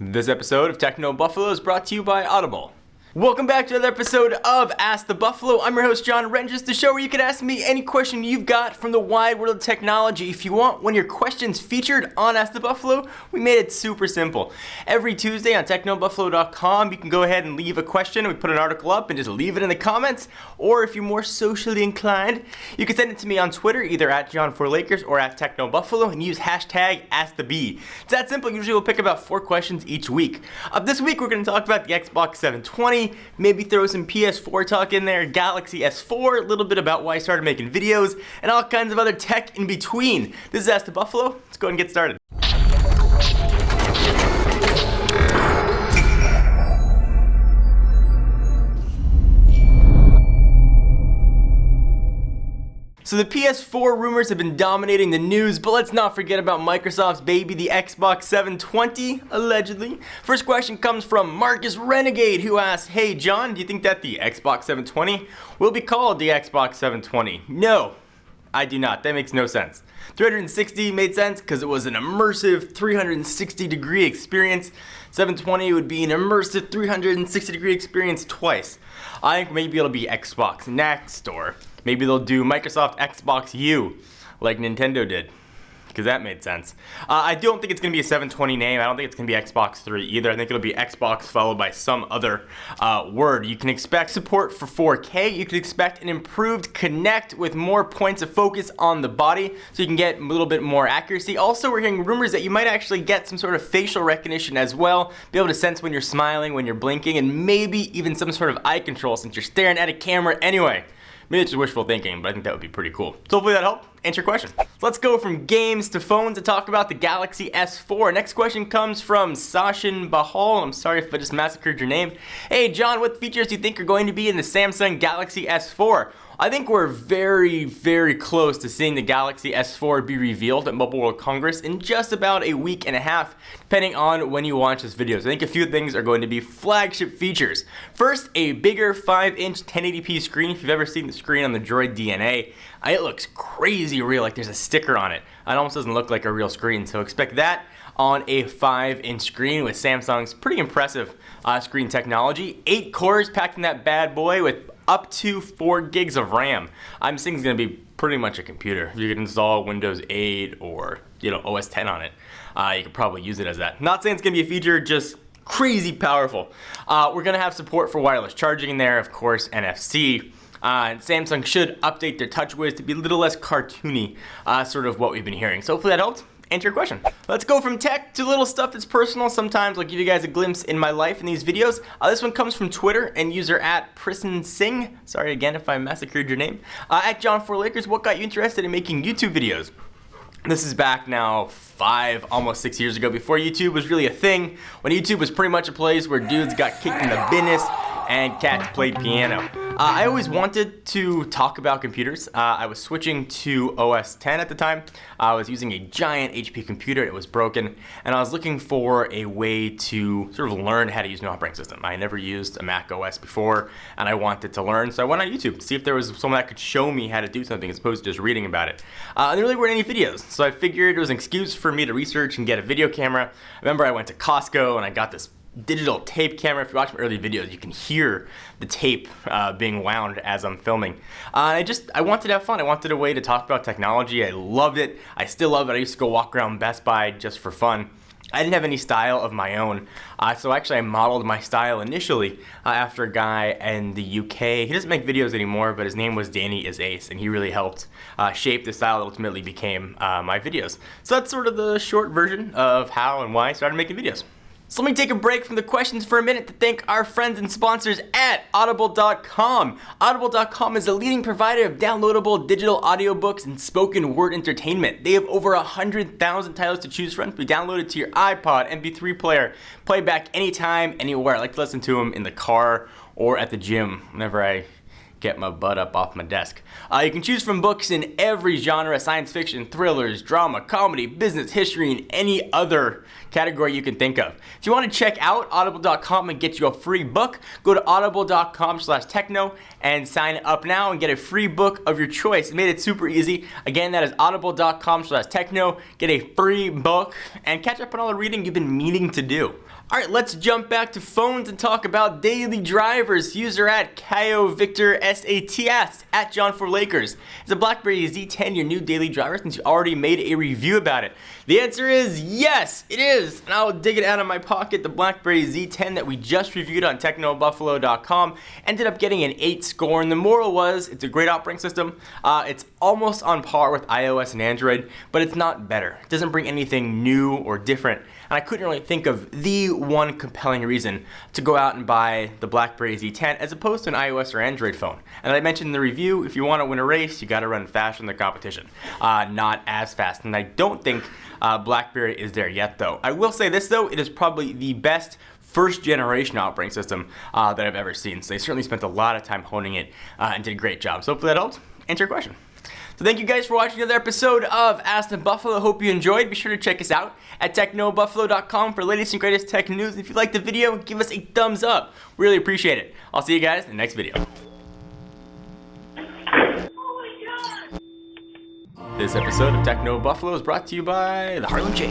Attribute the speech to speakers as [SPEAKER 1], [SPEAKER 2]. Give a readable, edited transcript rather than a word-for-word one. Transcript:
[SPEAKER 1] This episode of Techno Buffalo is brought to you by Audible. Welcome back to another episode of Ask the Buffalo. I'm your host, John Renges, the show where you can ask me any question you've got from the wide world of technology. If you want one of your questions featured on Ask the Buffalo, we made it super simple. Every Tuesday on technobuffalo.com, you can go ahead and leave a question. We put an article up and just leave it in the comments. Or if you're more socially inclined, you can send it to me on Twitter, either at John4Lakers or at TechnoBuffalo, and use hashtag AskTheBee. It's that simple. Usually we'll pick about 4 questions each week. This week we're going to talk about the Xbox 720. Maybe throw some PS4 talk in there, Galaxy S4, a little bit about why I started making videos, and all kinds of other tech in between. This is Ask the Buffalo. Let's go ahead and get started. So the PS4 rumors have been dominating the news, but let's not forget about Microsoft's baby, the Xbox 720, allegedly. First question comes from Marcus Renegade, who asks, "Hey John, do you think that the Xbox 720 will be called the Xbox 720? No, I do not. That makes no sense. 360 made sense because it was an immersive 360-degree experience. 720 would be an immersive 360-degree experience twice. I think maybe it'll be Xbox Next, or maybe they'll do Microsoft Xbox U, like Nintendo did, because that made sense. I don't think it's going to be a 720 name. I don't think it's going to be Xbox 3 either. I think it'll be Xbox followed by some other word. You can expect support for 4K. You can expect an improved Kinect with more points of focus on the body, so you can get a little bit more accuracy. Also, we're hearing rumors that you might actually get some sort of facial recognition as well, be able to sense when you're smiling, when you're blinking, and maybe even some sort of eye control since you're staring at a camera anyway. Maybe it's just wishful thinking, but I think that would be pretty cool. So hopefully that helped answer your question. So let's go from games to phones to talk about the Galaxy S4. Next question comes from Sachin Bahal. I'm sorry if I just massacred your name. Hey John, what features do you think are going to be in the Samsung Galaxy S4? I think we're very, very close to seeing the Galaxy S4 be revealed at Mobile World Congress in just about a week and a half, depending on when you watch this video. So I think a few things are going to be flagship features. First, a bigger 5-inch 1080p screen. If you've ever seen the screen on the Droid DNA, it looks crazy real, like there's a sticker on it. It almost doesn't look like a real screen, so expect that on a 5-inch screen with Samsung's pretty impressive screen technology. 8 cores packed in that bad boy with up to 4 gigs of RAM. I'm thinking it's going to be pretty much a computer. You could install Windows 8 or OS 10 on it. You could probably use it as that. Not saying it's going to be a feature, just crazy powerful. We're going to have support for wireless charging in there, of course, NFC. And Samsung should update their TouchWiz to be a little less cartoony, sort of what we've been hearing. So hopefully that helped answer your question. Let's go from tech to little stuff that's personal. Sometimes I'll give you guys a glimpse in my life in these videos. This one comes from Twitter and user at Prison Singh. Sorry again if I massacred your name. At John4Lakers, what got you interested in making YouTube videos? This is back now 5, almost 6 years ago, before YouTube was really a thing, when YouTube was pretty much a place where dudes got kicked in the business and cats played piano. I always wanted to talk about computers. I was switching to OS 10 at the time. I was using a giant HP computer. It was broken, and I was looking for a way to sort of learn how to use an operating system. I never used a Mac OS before, and I wanted to learn, so I went on YouTube to see if there was someone that could show me how to do something as opposed to just reading about it. There really weren't any videos, so I figured it was an excuse for me to research and get a video camera. I remember I went to Costco and I got this digital tape camera. If you watch my early videos, you can hear the tape being wound as I'm filming. I wanted to have fun. I wanted a way to talk about technology. I loved it. I still love it. I used to go walk around Best Buy just for fun. I didn't have any style of my own, so actually I modeled my style initially after a guy in the UK. He doesn't make videos anymore, but his name was Danny is Ace, and he really helped shape the style that ultimately became my videos. So that's sort of the short version of how and why I started making videos. So let me take a break from the questions for a minute to thank our friends and sponsors at Audible.com. Audible.com is a leading provider of downloadable digital audiobooks and spoken word entertainment. They have over 100,000 titles to choose from to be downloaded to your iPod, MP3 player, playback anytime, anywhere. I like to listen to them in the car or at the gym whenever I get my butt up off my desk. You can choose from books in every genre: science fiction, thrillers, drama, comedy, business, history, and any other category you can think of. If you want to check out audible.com and get you a free book, go to audible.com/techno and sign up now and get a free book of your choice. It made it super easy. Again, that is audible.com/techno. Get a free book and catch up on all the reading you've been meaning to do. All right, let's jump back to phones and talk about daily drivers. User at Kyo Victor SAT asks, at John4Lakers, is the BlackBerry Z10 your new daily driver since you already made a review about it? The answer is yes, it is. And I'll dig it out of my pocket. The BlackBerry Z10 that we just reviewed on TechnoBuffalo.com ended up getting an 8 score. And the moral was, it's a great operating system. It's almost on par with iOS and Android, but it's not better. It doesn't bring anything new or different. And I couldn't really think of the one compelling reason to go out and buy the BlackBerry Z10 as opposed to an iOS or Android phone. And I mentioned in the review, if you want to win a race, you got to run faster than the competition. Not as fast. And I don't think BlackBerry is there yet, though. I will say this, though, it is probably the best first generation operating system that I've ever seen. So they certainly spent a lot of time honing it and did a great job. So hopefully that helped answer your question. So thank you guys for watching another episode of Ask the Buffalo. Hope you enjoyed. Be sure to check us out at TechnoBuffalo.com for latest and greatest tech news. If you liked the video, give us a thumbs up. Really appreciate it. I'll see you guys in the next video. This episode of Techno Buffalo is brought to you by the Harlem Shake.